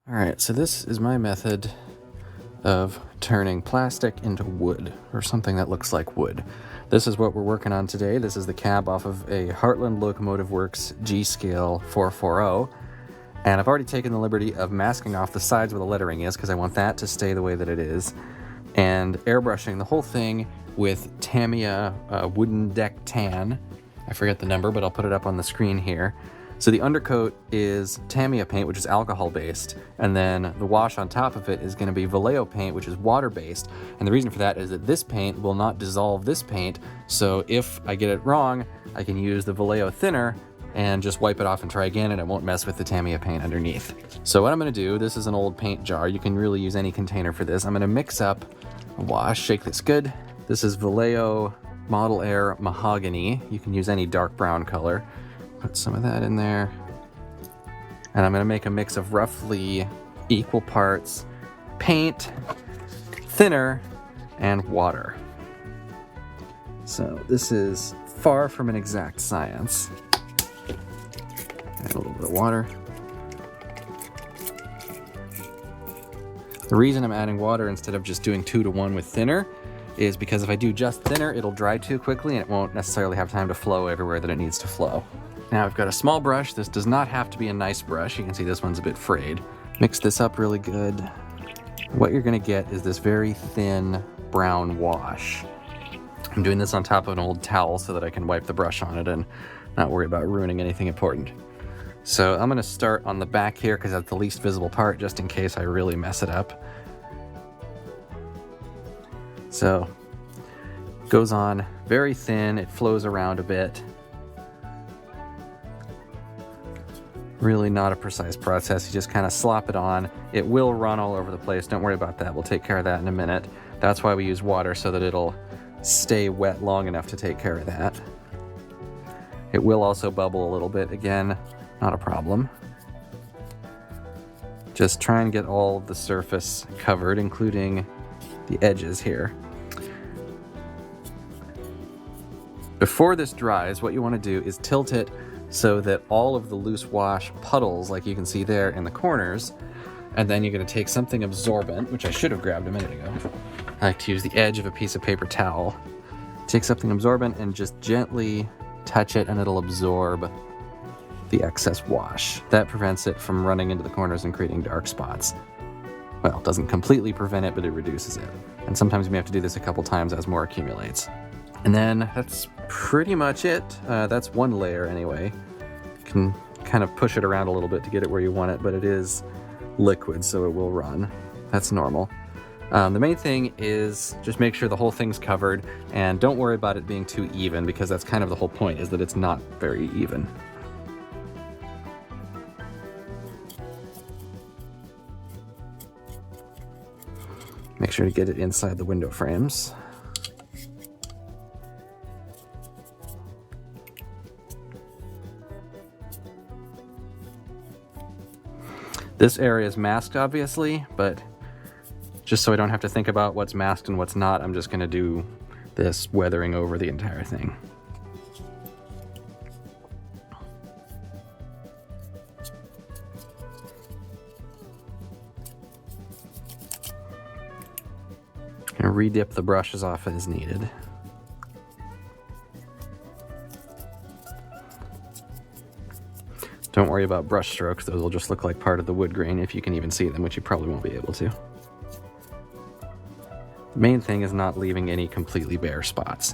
Alright, so this is my method of turning plastic into wood, or something that looks like wood. This is what we're working on today. This is the cab off of a Heartland Locomotive Works G-Scale 440, and I've already taken the liberty of masking off the sides where the lettering is, because I want that to stay the way that it is, and airbrushing the whole thing with Tamiya Wooden Deck Tan. I forget the number, but I'll put it up on the screen here. So the undercoat is Tamiya paint, which is alcohol-based, and then the wash on top of it is going to be Vallejo paint, which is water-based. And the reason for that is that this paint will not dissolve this paint, so if I get it wrong, I can use the Vallejo thinner and just wipe it off and try again, and it won't mess with the Tamiya paint underneath. So what I'm going to do, this is an old paint jar. You can really use any container for this. I'm going to mix up a wash, shake this good. This is Vallejo Model Air Mahogany. You can use any dark brown color. Put some of that in there. And I'm going to make a mix of roughly equal parts paint, thinner, and water. So this is far from an exact science. Add a little bit of water. The reason I'm adding water instead of just doing 2-to-1 with thinner is because if I do just thinner, it'll dry too quickly and it won't necessarily have time to flow everywhere that it needs to flow. Now I've got a small brush. This does not have to be a nice brush. You can see this one's a bit frayed. Mix this up really good. What you're gonna get is this very thin brown wash. I'm doing this on top of an old towel so that I can wipe the brush on it and not worry about ruining anything important. So I'm gonna start on the back here because that's the least visible part, just in case I really mess it up. So, goes on very thin, it flows around a bit. Really not a precise process, you just kind of slop it on. It will run all over the place, don't worry about that, we'll take care of that in a minute. That's why we use water, so that it'll stay wet long enough to take care of that. It will also bubble a little bit, again, not a problem. Just try and get all of the surface covered, including the edges here. Before this dries, what you want to do is tilt it so that all of the loose wash puddles, like you can see there in the corners, and then you're going to take something absorbent, which I should have grabbed a minute ago. I like to use the edge of a piece of paper towel. Take something absorbent and just gently touch it, and it'll absorb the excess wash. That prevents it from running into the corners and creating dark spots. Well, it doesn't completely prevent it, but it reduces it. And sometimes you may have to do this a couple times as more accumulates. And then that's pretty much it. That's one layer anyway. You can kind of push it around a little bit to get it where you want it, but it is liquid, so it will run. That's normal. The main thing is just make sure the whole thing's covered, and don't worry about it being too even, because that's kind of the whole point, is that it's not very even. Make sure to get it inside the window frames. This area is masked, obviously, but just so I don't have to think about what's masked and what's not, I'm just going to do this weathering over the entire thing. And re-dip the brushes off as needed. Don't worry about brush strokes, those will just look like part of the wood grain if you can even see them, which you probably won't be able to. The main thing is not leaving any completely bare spots.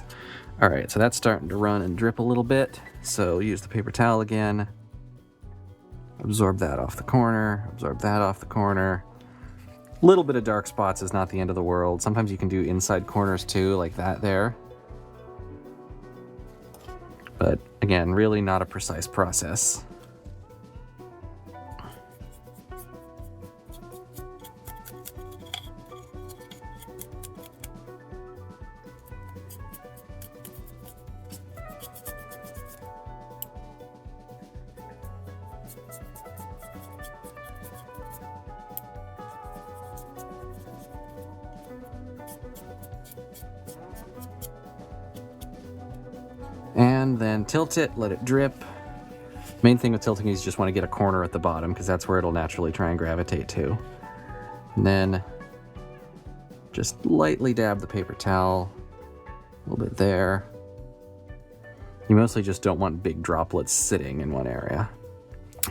Alright, so that's starting to run and drip a little bit, so use the paper towel again. Absorb that off the corner, absorb that off the corner. A little bit of dark spots is not the end of the world. Sometimes you can do inside corners too, like that there. But again, really not a precise process. And then tilt it, let it drip, Main thing with tilting is you just want to get a corner at the bottom because that's where it'll naturally try and gravitate to. And then just lightly dab the paper towel, a little bit there. You mostly just don't want big droplets sitting in one area.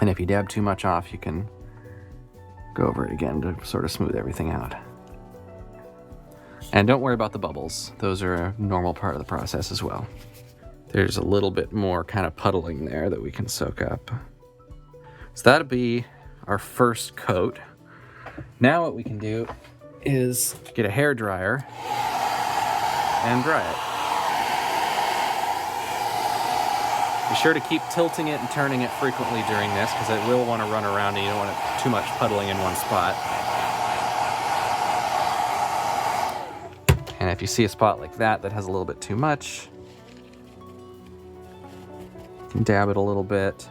And if you dab too much off, you can go over it again to sort of smooth everything out. And don't worry about the bubbles. Those are a normal part of the process as well. There's a little bit more kind of puddling there that we can soak up. So that'll be our first coat. Now what we can do is get a hair dryer and dry it. Be sure to keep tilting it and turning it frequently during this because it will want to run around and you don't want it too much puddling in one spot. And if you see a spot like that that has a little bit too much, you can dab it a little bit,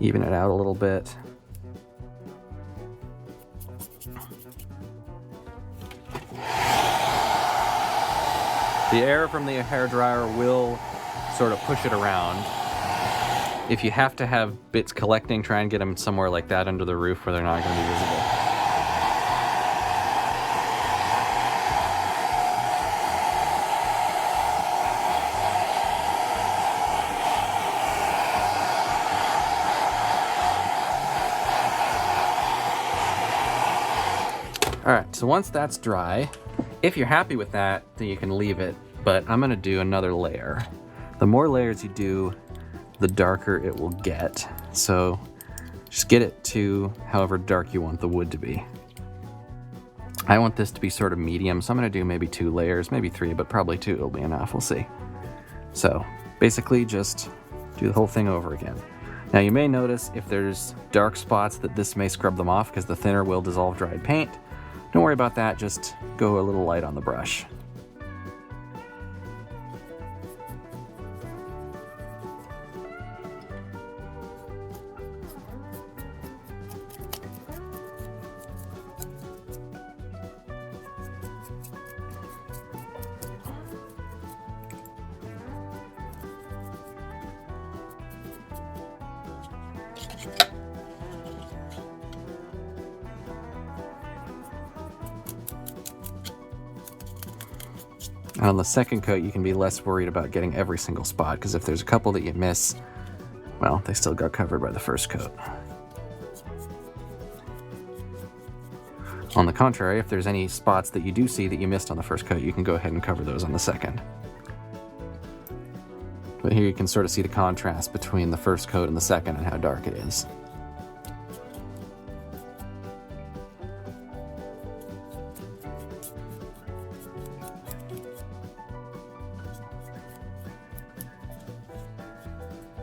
even it out a little bit. The air from the hairdryer will sort of push it around. If you have to have bits collecting, try and get them somewhere like that under the roof where they're not going to be visible. All right, so once that's dry, if you're happy with that, then you can leave it, but I'm gonna do another layer. The more layers you do, the darker it will get. So just get it to however dark you want the wood to be. I want this to be sort of medium, so I'm gonna do maybe 2 layers, maybe 3, but probably 2 will be enough, we'll see. So basically just do the whole thing over again. Now you may notice if there's dark spots that this may scrub them off because the thinner will dissolve dried paint. Don't worry about that, just go a little light on the brush. And on the second coat, you can be less worried about getting every single spot, because if there's a couple that you miss, well, they still got covered by the first coat. On the contrary, if there's any spots that you do see that you missed on the first coat, you can go ahead and cover those on the second. But here you can sort of see the contrast between the first coat and the second and how dark it is.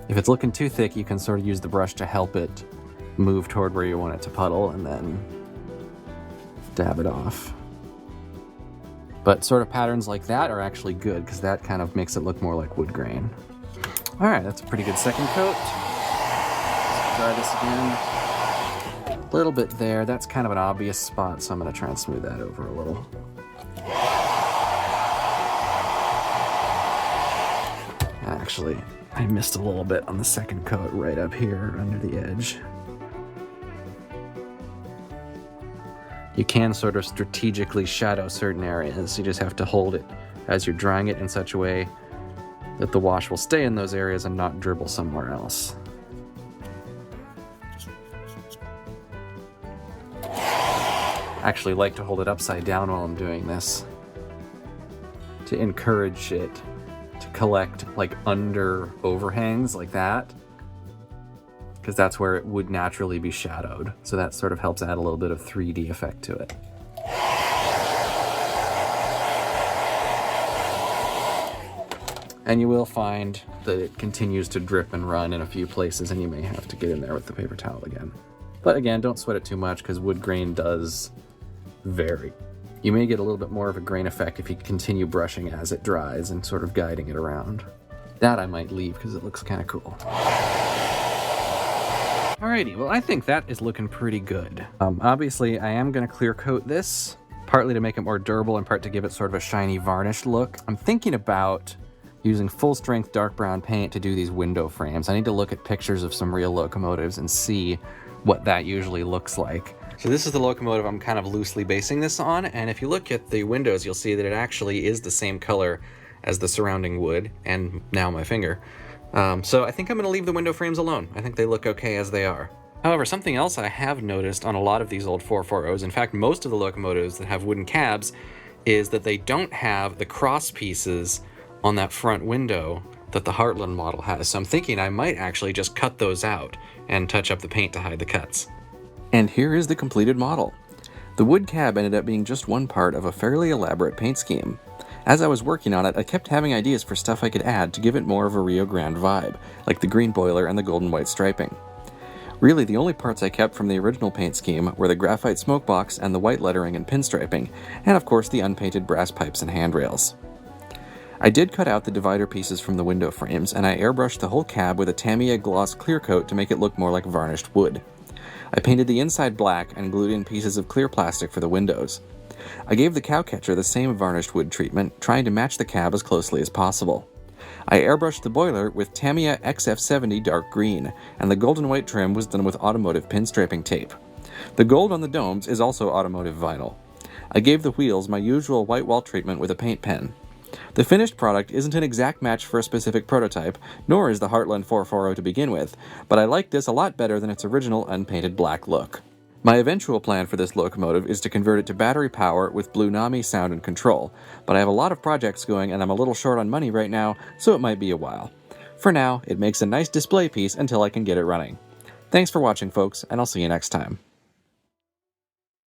If it's looking too thick, you can sort of use the brush to help it move toward where you want it to puddle and then dab it off. But sort of patterns like that are actually good because that kind of makes it look more like wood grain. All right, that's a pretty good second coat. Let's try this again. A little bit there. That's kind of an obvious spot, so I'm going to try and smooth that over a little. Actually, I missed a little bit on the second coat right up here under the edge. You can sort of strategically shadow certain areas. You just have to hold it as you're drying it in such a way that the wash will stay in those areas and not dribble somewhere else. I actually like to hold it upside down while I'm doing this to encourage it to collect like under overhangs like that, because that's where it would naturally be shadowed. So that sort of helps add a little bit of 3D effect to it. And you will find that it continues to drip and run in a few places, and you may have to get in there with the paper towel again. But again, don't sweat it too much because wood grain does vary. You may get a little bit more of a grain effect if you continue brushing as it dries and sort of guiding it around. That I might leave because it looks kind of cool. Alrighty, well I think that is looking pretty good. Obviously I am going to clear coat this, partly to make it more durable and part to give it sort of a shiny varnished look. I'm thinking about using full-strength dark brown paint to do these window frames. I need to look at pictures of some real locomotives and see what that usually looks like. So this is the locomotive I'm kind of loosely basing this on, and if you look at the windows, you'll see that it actually is the same color as the surrounding wood, and now my finger. So I think I'm going to leave the window frames alone. I think they look okay as they are. However, something else I have noticed on a lot of these old 440s, in fact most of the locomotives that have wooden cabs, is that they don't have the cross pieces on that front window that the Heartland model has. So I'm thinking I might actually just cut those out and touch up the paint to hide the cuts. And here is the completed model. The wood cab ended up being just one part of a fairly elaborate paint scheme. As I was working on it, I kept having ideas for stuff I could add to give it more of a Rio Grande vibe, like the green boiler and the golden white striping. Really, the only parts I kept from the original paint scheme were the graphite smoke box and the white lettering and pinstriping, and of course the unpainted brass pipes and handrails. I did cut out the divider pieces from the window frames, and I airbrushed the whole cab with a Tamiya gloss clear coat to make it look more like varnished wood. I painted the inside black and glued in pieces of clear plastic for the windows. I gave the cowcatcher the same varnished wood treatment, trying to match the cab as closely as possible. I airbrushed the boiler with Tamiya XF70 dark green, and the golden white trim was done with automotive pinstriping tape. The gold on the domes is also automotive vinyl. I gave the wheels my usual white wall treatment with a paint pen. The finished product isn't an exact match for a specific prototype, nor is the Heartland 440 to begin with, but I like this a lot better than its original unpainted black look. My eventual plan for this locomotive is to convert it to battery power with Blue Nami sound and control, but I have a lot of projects going and I'm a little short on money right now, so it might be a while. For now, it makes a nice display piece until I can get it running. Thanks for watching, folks, and I'll see you next time.